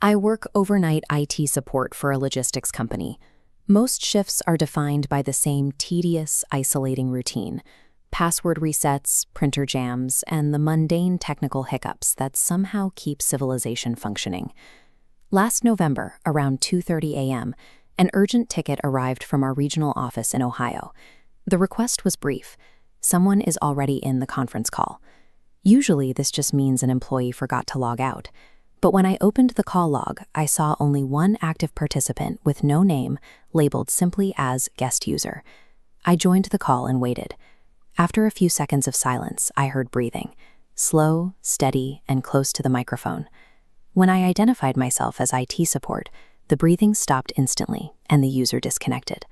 I work overnight IT support for a logistics company. Most shifts are defined by the same tedious, isolating routine: password resets, printer jams, and the mundane technical hiccups that somehow keep civilization functioning. Last November, around 2:30 a.m., an urgent ticket arrived from our regional office in Ohio. The request was brief: someone is already in the conference call. Usually, this just means an employee forgot to log out. But when I opened the call log, I saw only one active participant with no name, labeled simply as guest user. I joined the call and waited. After a few seconds of silence, I heard breathing, slow, steady, and close to the microphone. When I identified myself as IT support, the breathing stopped instantly and the user disconnected.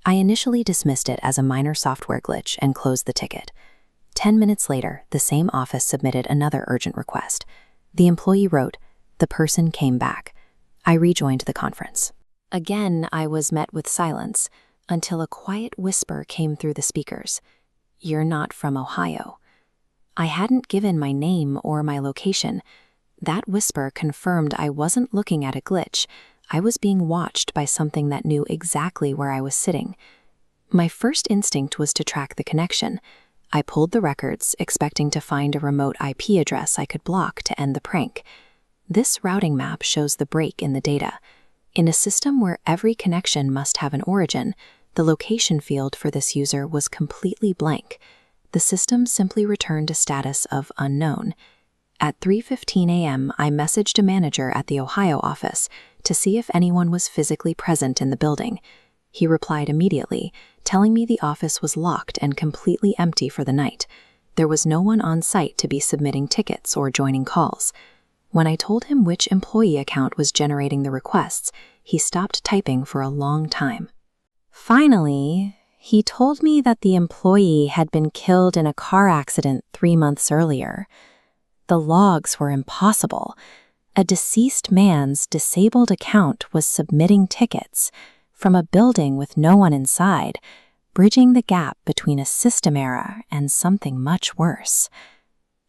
I initially dismissed it as a minor software glitch and closed the ticket. 10 minutes later, the same office submitted another urgent request. The employee wrote, "The person came back." I rejoined the conference. Again, I was met with silence until a quiet whisper came through the speakers. "You're not from Ohio." I hadn't given my name or my location. That whisper confirmed I wasn't looking at a glitch. I was being watched by something that knew exactly where I was sitting. My first instinct was to track the connection. I pulled the records, expecting to find a remote IP address I could block to end the prank. This routing map shows the break in the data. In a system where every connection must have an origin, the location field for this user was completely blank. The system simply returned a status of unknown. At 3:15 a.m., I messaged a manager at the Ohio office to see if anyone was physically present in the building. He replied immediately, telling me the office was locked and completely empty for the night. There was no one on site to be submitting tickets or joining calls. When I told him which employee account was generating the requests, he stopped typing for a long time. Finally, he told me that the employee had been killed in a car accident 3 months earlier. The logs were impossible. A deceased man's disabled account was submitting tickets from a building with no one inside, bridging the gap between a system error and something much worse.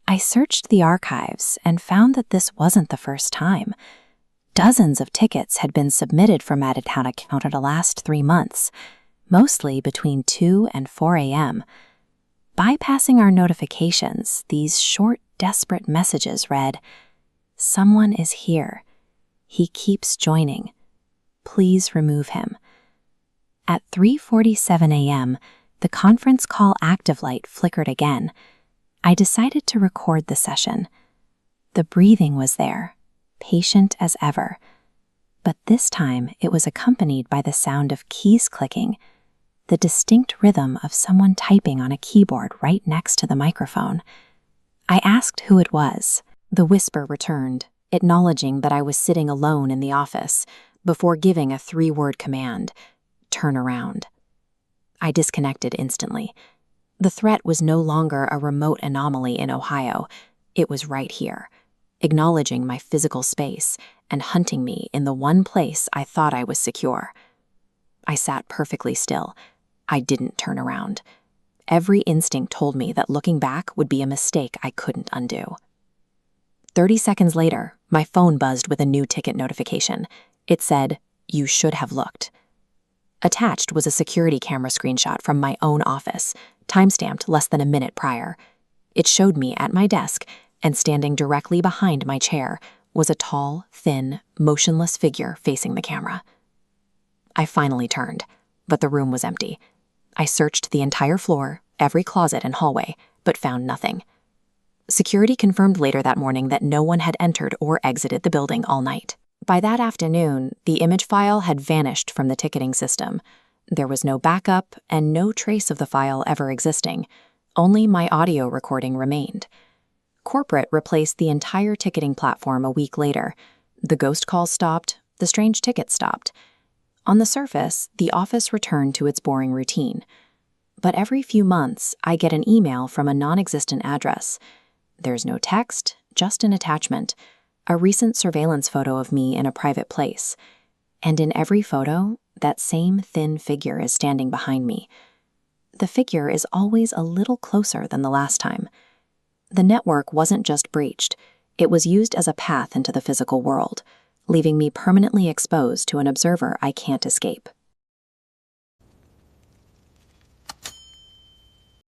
I searched the archives and found that this wasn't the first time. Dozens of tickets had been submitted from that account in the last 3 months, mostly between 2 and 4 a.m. Bypassing our notifications, these short, desperate messages read, "Someone is here. He keeps joining. Please remove him." At 3:47 a.m., the conference call active light flickered again. I decided to record the session. The breathing was there, patient as ever. But this time it was accompanied by the sound of keys clicking, the distinct rhythm of someone typing on a keyboard right next to the microphone. I asked who it was. The whisper returned, acknowledging that I was sitting alone in the office, before giving a 3-word command: "Turn around." I disconnected instantly. The threat was no longer a remote anomaly in Ohio. It was right here, acknowledging my physical space and hunting me in the one place I thought I was secure. I sat perfectly still. I didn't turn around. Every instinct told me that looking back would be a mistake I couldn't undo. 30 seconds later, my phone buzzed with a new ticket notification. It said, "You should have looked." Attached was a security camera screenshot from my own office, timestamped less than a minute prior. It showed me at my desk, and standing directly behind my chair was a tall, thin, motionless figure facing the camera. I finally turned, but the room was empty. I searched the entire floor, every closet and hallway, but found nothing. Security confirmed later that morning that no one had entered or exited the building all night. By that afternoon, the image file had vanished from the ticketing system. There was no backup and no trace of the file ever existing. Only my audio recording remained. Corporate replaced the entire ticketing platform a week later. The ghost calls stopped, the strange tickets stopped. On the surface, the office returned to its boring routine. But every few months, I get an email from a non-existent address. There's no text, just an attachment, a recent surveillance photo of me in a private place. And in every photo, that same thin figure is standing behind me. The figure is always a little closer than the last time. The network wasn't just breached, it was used as a path into the physical world, leaving me permanently exposed to an observer I can't escape.